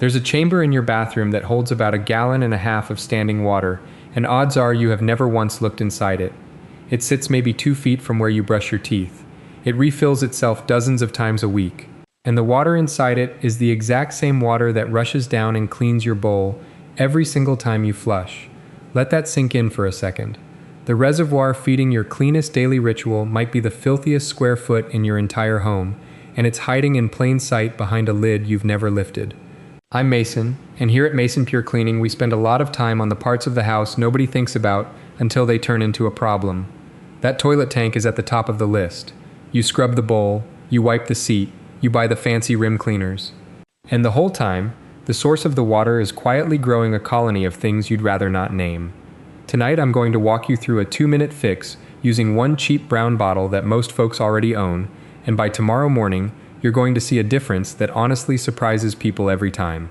There's a chamber in your bathroom that holds about 1.5 gallons of standing water, and odds are you have never once looked inside it. It sits maybe 2 feet from where you brush your teeth. It refills itself dozens of times a week. And the water inside it is the exact same water that rushes down and cleans your bowl every single time you flush. Let that sink in for a second. The reservoir feeding your cleanest daily ritual might be the filthiest square foot in your entire home, and it's hiding in plain sight behind a lid you've never lifted. I'm Mason, and here at Mason Pure Cleaning we spend a lot of time on the parts of the house nobody thinks about until they turn into a problem. That toilet tank is at the top of the list. You scrub the bowl, you wipe the seat, you buy the fancy rim cleaners. And the whole time, the source of the water is quietly growing a colony of things you'd rather not name. Tonight I'm going to walk you through a 2-minute fix using one cheap brown bottle that most folks already own, and by tomorrow morning, you're going to see a difference that honestly surprises people every time.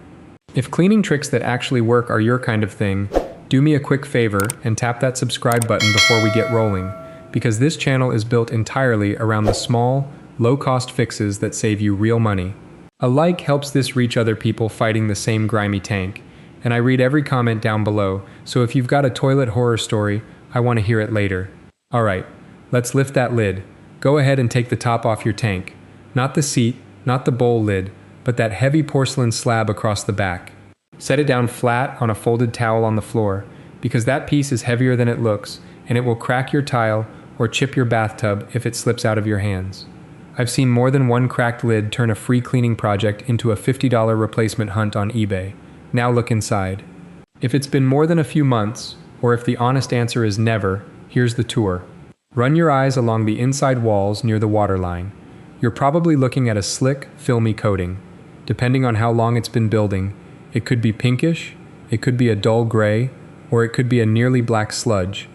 If cleaning tricks that actually work are your kind of thing, do me a quick favor and tap that subscribe button before we get rolling, because this channel is built entirely around the small, low-cost fixes that save you real money. A like helps this reach other people fighting the same grimy tank, and I read every comment down below, so if you've got a toilet horror story, I want to hear it later. Alright, let's lift that lid. Go ahead and take the top off your tank. Not the seat, not the bowl lid, but that heavy porcelain slab across the back. Set it down flat on a folded towel on the floor, because that piece is heavier than it looks, and it will crack your tile or chip your bathtub if it slips out of your hands. I've seen more than one cracked lid turn a free cleaning project into a $50 replacement hunt on eBay. Now look inside. If it's been more than a few months, or if the honest answer is never, here's the tour. Run your eyes along the inside walls near the waterline. You're probably looking at a slick, filmy coating. Depending on how long it's been building, it could be pinkish, it could be a dull gray, or it could be a nearly black sludge.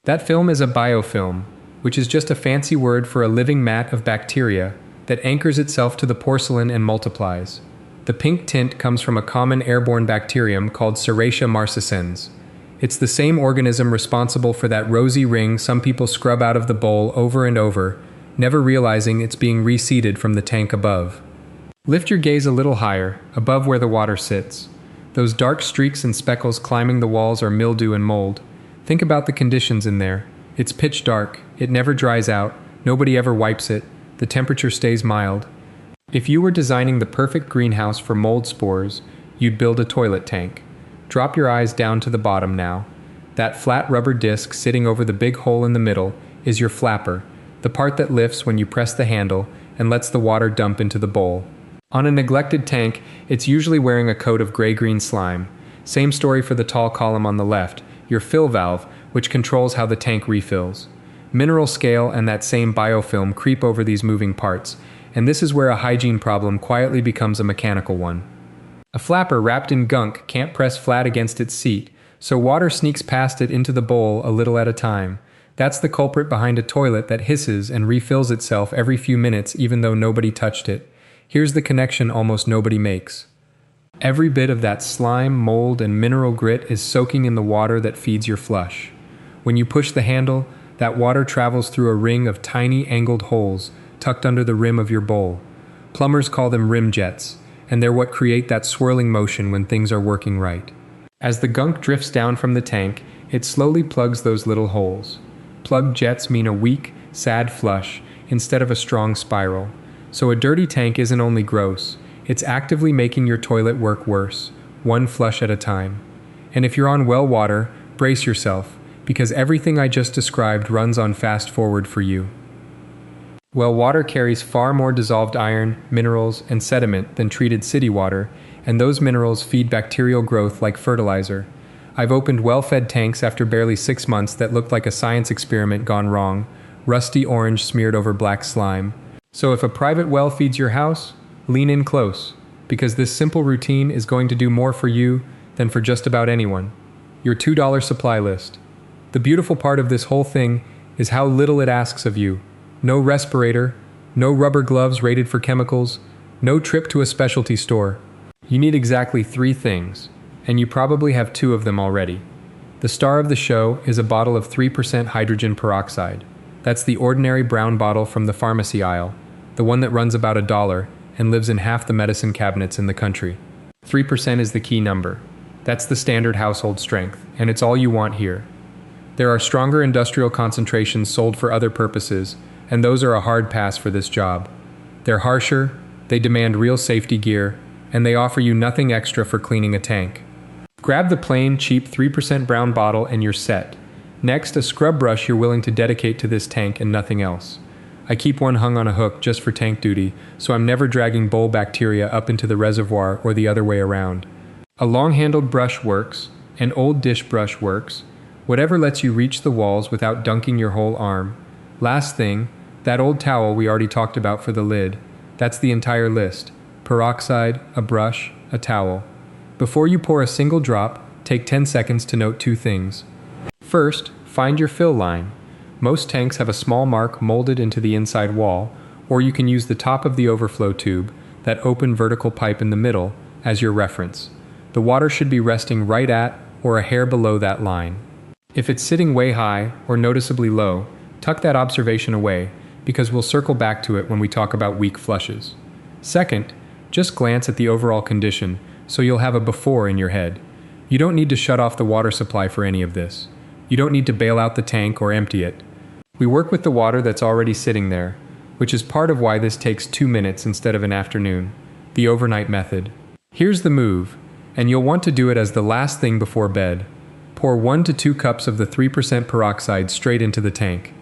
That film is a biofilm, which is just a fancy word for a living mat of bacteria that anchors itself to the porcelain and multiplies. The pink tint comes from a common airborne bacterium called Serratia marcescens. It's the same organism responsible for that rosy ring some people scrub out of the bowl over and over, never realizing it's being reseeded from the tank above. Lift your gaze a little higher, above where the water sits. Those dark streaks and speckles climbing the walls are mildew and mold. Think about the conditions in there. It's pitch dark, it never dries out, nobody ever wipes it, the temperature stays mild. If you were designing the perfect greenhouse for mold spores, you'd build a toilet tank. Drop your eyes down to the bottom now. That flat rubber disc sitting over the big hole in the middle is your flapper, the part that lifts when you press the handle and lets the water dump into the bowl. On a neglected tank, it's usually wearing a coat of gray-green slime. Same story for the tall column on the left, your fill valve, which controls how the tank refills. Mineral scale and that same biofilm creep over these moving parts, and this is where a hygiene problem quietly becomes a mechanical one. A flapper wrapped in gunk can't press flat against its seat, so water sneaks past it into the bowl a little at a time. That's the culprit behind a toilet that hisses and refills itself every few minutes even though nobody touched it. Here's the connection almost nobody makes. Every bit of that slime, mold, and mineral grit is soaking in the water that feeds your flush. When you push the handle, that water travels through a ring of tiny angled holes tucked under the rim of your bowl. Plumbers call them rim jets, and they're what create that swirling motion when things are working right. As the gunk drifts down from the tank, it slowly plugs those little holes. Plugged jets mean a weak, sad flush instead of a strong spiral. So a dirty tank isn't only gross, it's actively making your toilet work worse, one flush at a time. And if you're on well water, brace yourself, because everything I just described runs on fast forward for you. Well water carries far more dissolved iron, minerals, and sediment than treated city water, and those minerals feed bacterial growth like fertilizer. I've opened well-fed tanks after barely 6 months that looked like a science experiment gone wrong, rusty orange smeared over black slime. So if a private well feeds your house, lean in close, because this simple routine is going to do more for you than for just about anyone. Your $2 supply list. The beautiful part of this whole thing is how little it asks of you. No respirator, no rubber gloves rated for chemicals, no trip to a specialty store. You need exactly 3 things, and you probably have 2 of them already. The star of the show is a bottle of 3% hydrogen peroxide. That's the ordinary brown bottle from the pharmacy aisle, the one that runs about $1 and lives in half the medicine cabinets in the country. 3% is the key number. That's the standard household strength, and it's all you want here. There are stronger industrial concentrations sold for other purposes, and those are a hard pass for this job. They're harsher, they demand real safety gear, and they offer you nothing extra for cleaning a tank. Grab the plain, cheap 3% brown bottle and you're set. Next, a scrub brush you're willing to dedicate to this tank and nothing else. I keep one hung on a hook just for tank duty, so I'm never dragging bowl bacteria up into the reservoir or the other way around. A long-handled brush works, an old dish brush works, whatever lets you reach the walls without dunking your whole arm. Last thing, that old towel we already talked about for the lid. That's the entire list. Peroxide, a brush, a towel. Before you pour a single drop, take 10 seconds to note two things. First, find your fill line. Most tanks have a small mark molded into the inside wall, or you can use the top of the overflow tube, that open vertical pipe in the middle, as your reference. The water should be resting right at or a hair below that line. If it's sitting way high or noticeably low, tuck that observation away, because we'll circle back to it when we talk about weak flushes. Second, just glance at the overall condition, so you'll have a before in your head. You don't need to shut off the water supply for any of this. You don't need to bail out the tank or empty it. We work with the water that's already sitting there, which is part of why this takes 2 minutes instead of an afternoon, the overnight method. Here's the move, and you'll want to do it as the last thing before bed. Pour 1 to 2 cups of the 3% peroxide straight into the tank.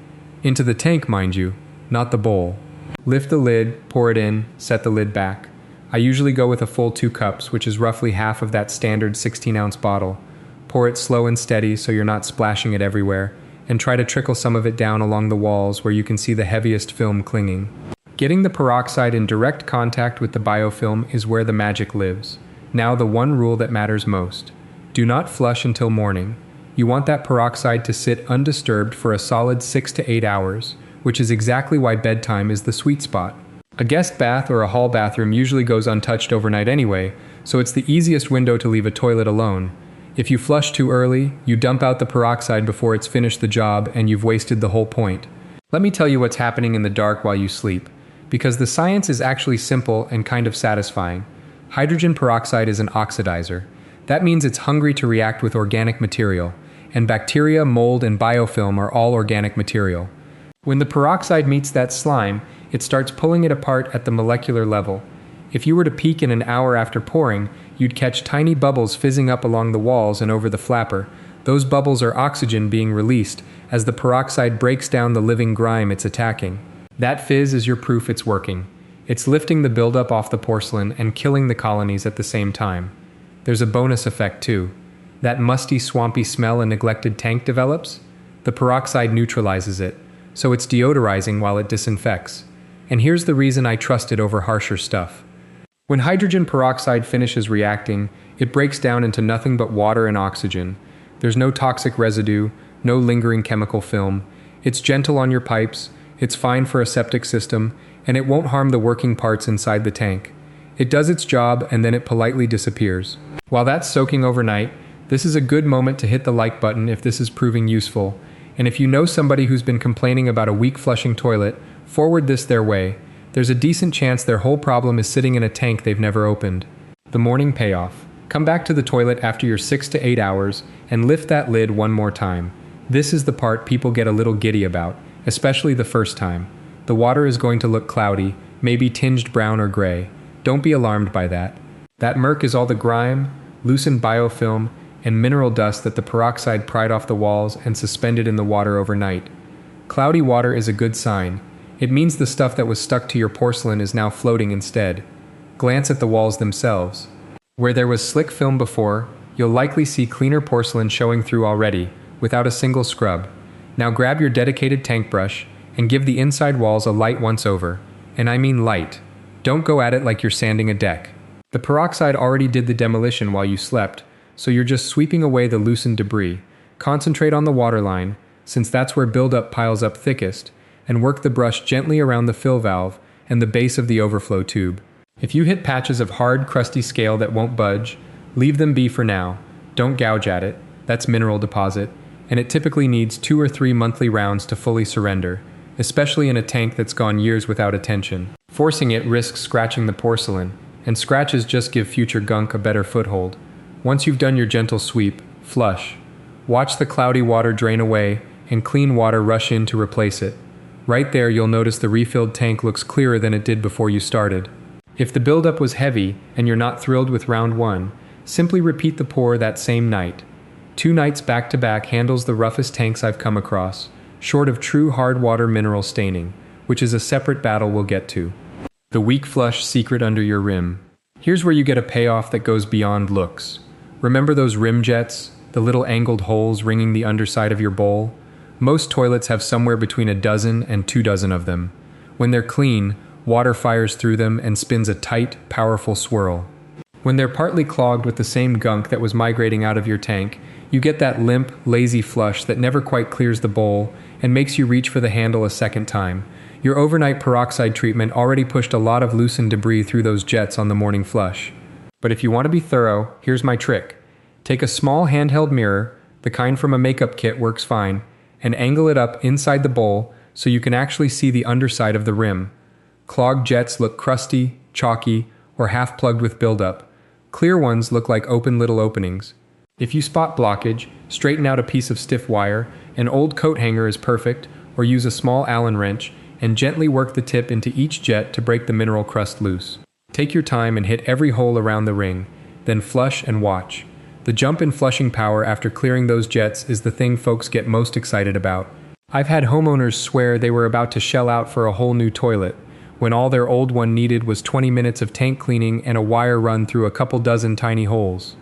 Into the tank, mind you, not the bowl. Lift the lid, pour it in, set the lid back. I usually go with a full 2 cups, which is roughly half of that standard 16-ounce bottle. Pour it slow and steady so you're not splashing it everywhere, and try to trickle some of it down along the walls where you can see the heaviest film clinging. Getting the peroxide in direct contact with the biofilm is where the magic lives. Now the one rule that matters most. Do not flush until morning. You want that peroxide to sit undisturbed for a solid 6 to 8 hours, which is exactly why bedtime is the sweet spot. A guest bath or a hall bathroom usually goes untouched overnight anyway, so it's the easiest window to leave a toilet alone. If you flush too early, you dump out the peroxide before it's finished the job and you've wasted the whole point. Let me tell you what's happening in the dark while you sleep, because the science is actually simple and kind of satisfying. Hydrogen peroxide is an oxidizer. That means it's hungry to react with organic material, and bacteria, mold, and biofilm are all organic material. When the peroxide meets that slime, it starts pulling it apart at the molecular level. If you were to peek in an hour after pouring, you'd catch tiny bubbles fizzing up along the walls and over the flapper. Those bubbles are oxygen being released as the peroxide breaks down the living grime it's attacking. That fizz is your proof it's working. It's lifting the buildup off the porcelain and killing the colonies at the same time. There's a bonus effect too. That musty, swampy smell a neglected tank develops? The peroxide neutralizes it, so it's deodorizing while it disinfects. And here's the reason I trust it over harsher stuff. When hydrogen peroxide finishes reacting, it breaks down into nothing but water and oxygen. There's no toxic residue, no lingering chemical film. It's gentle on your pipes, it's fine for a septic system, and it won't harm the working parts inside the tank. It does its job and then it politely disappears. While that's soaking overnight, this is a good moment to hit the like button if this is proving useful. And if you know somebody who's been complaining about a weak flushing toilet, forward this their way. There's a decent chance their whole problem is sitting in a tank they've never opened. The morning payoff. Come back to the toilet after your 6 to 8 hours and lift that lid one more time. This is the part people get a little giddy about, especially the first time. The water is going to look cloudy, maybe tinged brown or gray. Don't be alarmed by that. That murk is all the grime, loosened biofilm, and mineral dust that the peroxide pried off the walls and suspended in the water overnight. Cloudy water is a good sign. It means the stuff that was stuck to your porcelain is now floating instead. Glance at the walls themselves. Where there was slick film before, you'll likely see cleaner porcelain showing through already, without a single scrub. Now grab your dedicated tank brush and give the inside walls a light once over. And I mean light. Don't go at it like you're sanding a deck. The peroxide already did the demolition while you slept, so you're just sweeping away the loosened debris. Concentrate on the waterline, since that's where buildup piles up thickest, and work the brush gently around the fill valve and the base of the overflow tube. If you hit patches of hard, crusty scale that won't budge, leave them be for now. Don't gouge at it. That's mineral deposit, and it typically needs 2 or 3 monthly rounds to fully surrender, especially in a tank that's gone years without attention. Forcing it risks scratching the porcelain, and scratches just give future gunk a better foothold. Once you've done your gentle sweep, flush. Watch the cloudy water drain away and clean water rush in to replace it. Right there, you'll notice the refilled tank looks clearer than it did before you started. If the buildup was heavy and you're not thrilled with round 1, simply repeat the pour that same night. 2 nights back to back handles the roughest tanks I've come across, short of true hard water mineral staining, which is a separate battle we'll get to. The weak flush secret under your rim. Here's where you get a payoff that goes beyond looks. Remember those rim jets, the little angled holes ringing the underside of your bowl? Most toilets have somewhere between 12 and 24 of them. When they're clean, water fires through them and spins a tight, powerful swirl. When they're partly clogged with the same gunk that was migrating out of your tank, you get that limp, lazy flush that never quite clears the bowl and makes you reach for the handle a second time. Your overnight peroxide treatment already pushed a lot of loosened debris through those jets on the morning flush. But if you want to be thorough, here's my trick. Take a small handheld mirror, the kind from a makeup kit works fine, and angle it up inside the bowl so you can actually see the underside of the rim. Clogged jets look crusty, chalky, or half-plugged with buildup. Clear ones look like open little openings. If you spot blockage, straighten out a piece of stiff wire, an old coat hanger is perfect, or use a small Allen wrench, and gently work the tip into each jet to break the mineral crust loose. Take your time and hit every hole around the ring, then flush and watch. The jump in flushing power after clearing those jets is the thing folks get most excited about. I've had homeowners swear they were about to shell out for a whole new toilet, when all their old one needed was 20 minutes of tank cleaning and a wire run through a couple dozen tiny holes.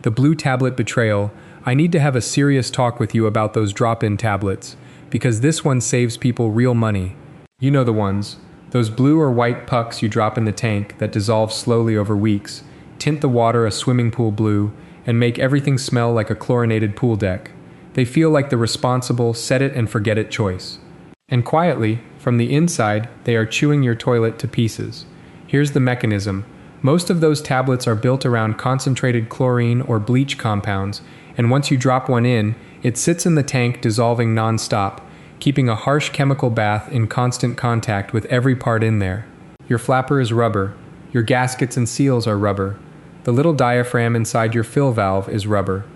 The blue tablet betrayal. I need to have a serious talk with you about those drop-in tablets, because this one saves people real money. You know the ones. Those blue or white pucks you drop in the tank that dissolve slowly over weeks, tint the water a swimming pool blue, and make everything smell like a chlorinated pool deck. They feel like the responsible set-it-and-forget-it choice. And quietly, from the inside, they are chewing your toilet to pieces. Here's the mechanism. Most of those tablets are built around concentrated chlorine or bleach compounds, and once you drop one in, it sits in the tank dissolving non-stop, keeping a harsh chemical bath in constant contact with every part in there. Your flapper is rubber. Your gaskets and seals are rubber. The little diaphragm inside your fill valve is rubber.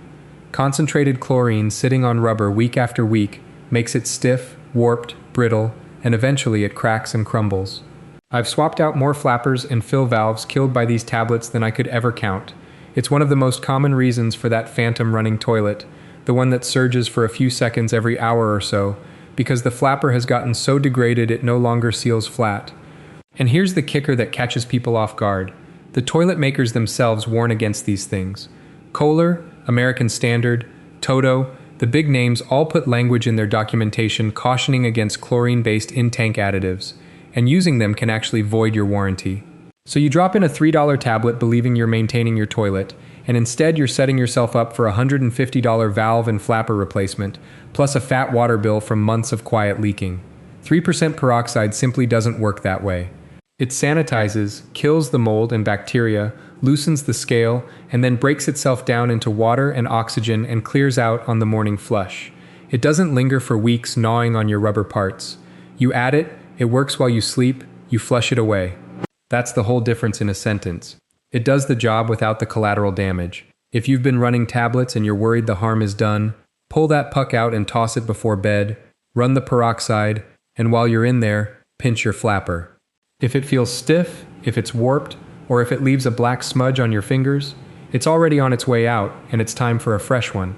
Concentrated chlorine sitting on rubber week after week makes it stiff, warped, brittle, and eventually it cracks and crumbles. I've swapped out more flappers and fill valves killed by these tablets than I could ever count. It's one of the most common reasons for that phantom running toilet, the one that surges for a few seconds every hour or so, because the flapper has gotten so degraded it no longer seals flat. And here's the kicker that catches people off guard. The toilet makers themselves warn against these things. Kohler, American Standard, Toto, the big names all put language in their documentation cautioning against chlorine-based in-tank additives, and using them can actually void your warranty. So you drop in a $3 tablet believing you're maintaining your toilet, and instead you're setting yourself up for a $150 valve and flapper replacement, plus a fat water bill from months of quiet leaking. 3% peroxide simply doesn't work that way. It sanitizes, kills the mold and bacteria, loosens the scale, and then breaks itself down into water and oxygen and clears out on the morning flush. It doesn't linger for weeks gnawing on your rubber parts. You add it, it works while you sleep, you flush it away. That's the whole difference in a sentence. It does the job without the collateral damage. If you've been running tablets and you're worried the harm is done, pull that puck out and toss it before bed, run the peroxide, and while you're in there, pinch your flapper. If it feels stiff, if it's warped, or if it leaves a black smudge on your fingers, it's already on its way out, and it's time for a fresh one.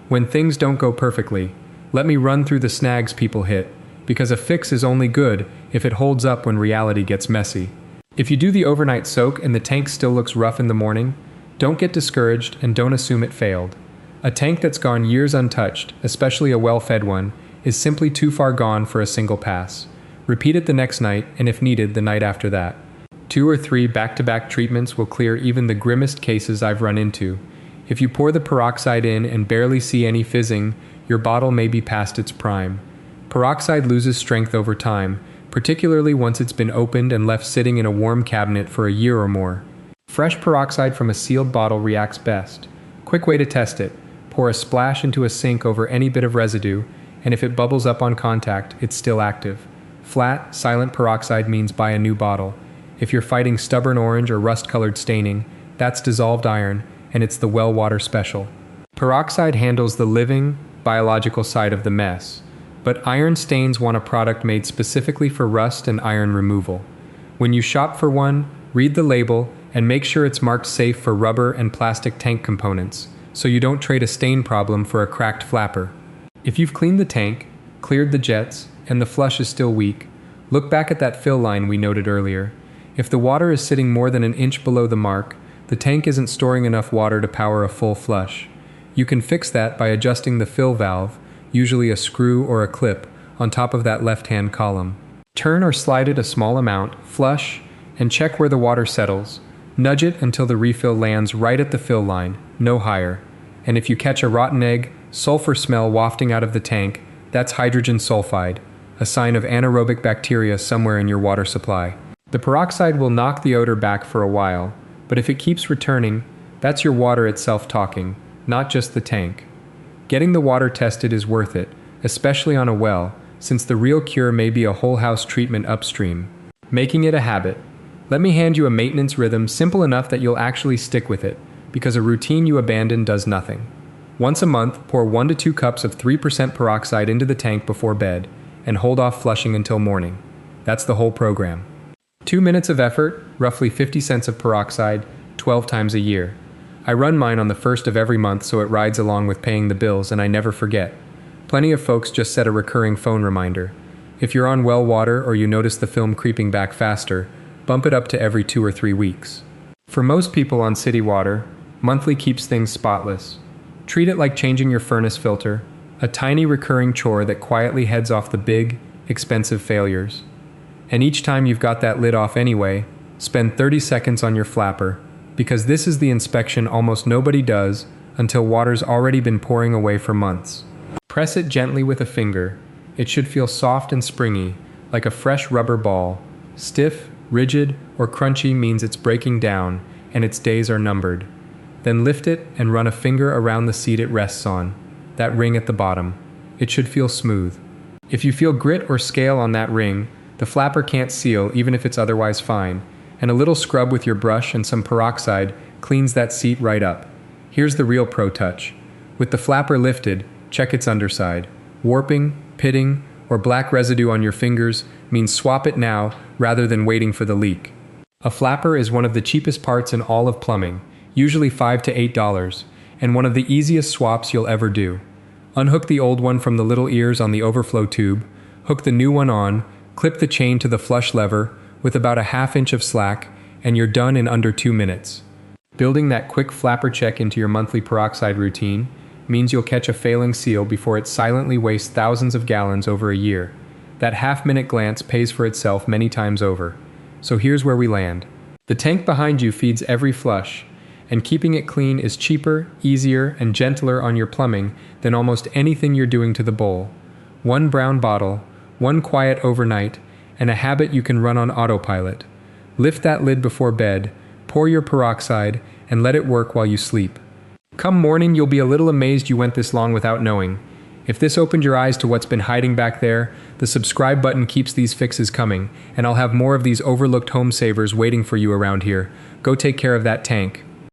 When things don't go perfectly, let me run through the snags people hit, because a fix is only good if it holds up when reality gets messy. If you do the overnight soak and the tank still looks rough in the morning, don't get discouraged and don't assume it failed. A tank that's gone years untouched, especially a well-fed one, is simply too far gone for a single pass. Repeat it the next night, and if needed, the night after that. 2 or 3 back-to-back treatments will clear even the grimmest cases I've run into. If you pour the peroxide in and barely see any fizzing, your bottle may be past its prime. Peroxide loses strength over time, particularly once it's been opened and left sitting in a warm cabinet for a year or more. Fresh peroxide from a sealed bottle reacts best. Quick way to test it. Pour a splash into a sink over any bit of residue, and if it bubbles up on contact, it's still active. Flat, silent peroxide means buy a new bottle. If you're fighting stubborn orange or rust-colored staining, that's dissolved iron, and it's the well water special. Peroxide handles the living, biological side of the mess, but iron stains want a product made specifically for rust and iron removal. When you shop for one, read the label and make sure it's marked safe for rubber and plastic tank components, so you don't trade a stain problem for a cracked flapper. If you've cleaned the tank, cleared the jets, and the flush is still weak, look back at that fill line we noted earlier. If the water is sitting more than an inch below the mark, the tank isn't storing enough water to power a full flush. You can fix that by adjusting the fill valve, usually a screw or a clip, on top of that left-hand column. Turn or slide it a small amount, flush, and check where the water settles. Nudge it until the refill lands right at the fill line, no higher. And if you catch a rotten egg, sulfur smell wafting out of the tank, that's hydrogen sulfide, a sign of anaerobic bacteria somewhere in your water supply. The peroxide will knock the odor back for a while, but if it keeps returning, that's your water itself talking, not just the tank. Getting the water tested is worth it, especially on a well, since the real cure may be a whole house treatment upstream. Making it a habit. Let me hand you a maintenance rhythm simple enough that you'll actually stick with it, because a routine you abandon does nothing. Once a month, pour 1 to 2 cups of 3% peroxide into the tank before bed, and hold off flushing until morning. That's the whole program. 2 minutes of effort, roughly 50 cents of peroxide, 12 times a year. I run mine on the 1st of every month so it rides along with paying the bills and I never forget. Plenty of folks just set a recurring phone reminder. If you're on well water or you notice the film creeping back faster, bump it up to every 2 or 3 weeks. For most people on city water, monthly keeps things spotless. Treat it like changing your furnace filter, a tiny recurring chore that quietly heads off the big, expensive failures. And each time you've got that lid off anyway, spend 30 seconds on your flapper, because this is the inspection almost nobody does until water's already been pouring away for months. Press it gently with a finger. It should feel soft and springy, like a fresh rubber ball. Stiff, rigid, or crunchy means it's breaking down, and its days are numbered. Then lift it and run a finger around the seat it rests on, that ring at the bottom. It should feel smooth. If you feel grit or scale on that ring, the flapper can't seal even if it's otherwise fine, and a little scrub with your brush and some peroxide cleans that seat right up. Here's the real pro touch. With the flapper lifted, check its underside. Warping, pitting, or black residue on your fingers means swap it now rather than waiting for the leak. A flapper is one of the cheapest parts in all of plumbing, usually $5 to $8, and one of the easiest swaps you'll ever do. Unhook the old one from the little ears on the overflow tube, hook the new one on, clip the chain to the flush lever with about a ½ inch of slack, and you're done in under 2 minutes. Building that quick flapper check into your monthly peroxide routine means you'll catch a failing seal before it silently wastes thousands of gallons over a year. That half-minute glance pays for itself many times over. So here's where we land. The tank behind you feeds every flush, and keeping it clean is cheaper, easier, and gentler on your plumbing than almost anything you're doing to the bowl. One brown bottle, one quiet overnight, and a habit you can run on autopilot. Lift that lid before bed, pour your peroxide, and let it work while you sleep. Come morning, you'll be a little amazed you went this long without knowing. If this opened your eyes to what's been hiding back there, the subscribe button keeps these fixes coming, and I'll have more of these overlooked home savers waiting for you around here. Go take care of that tank.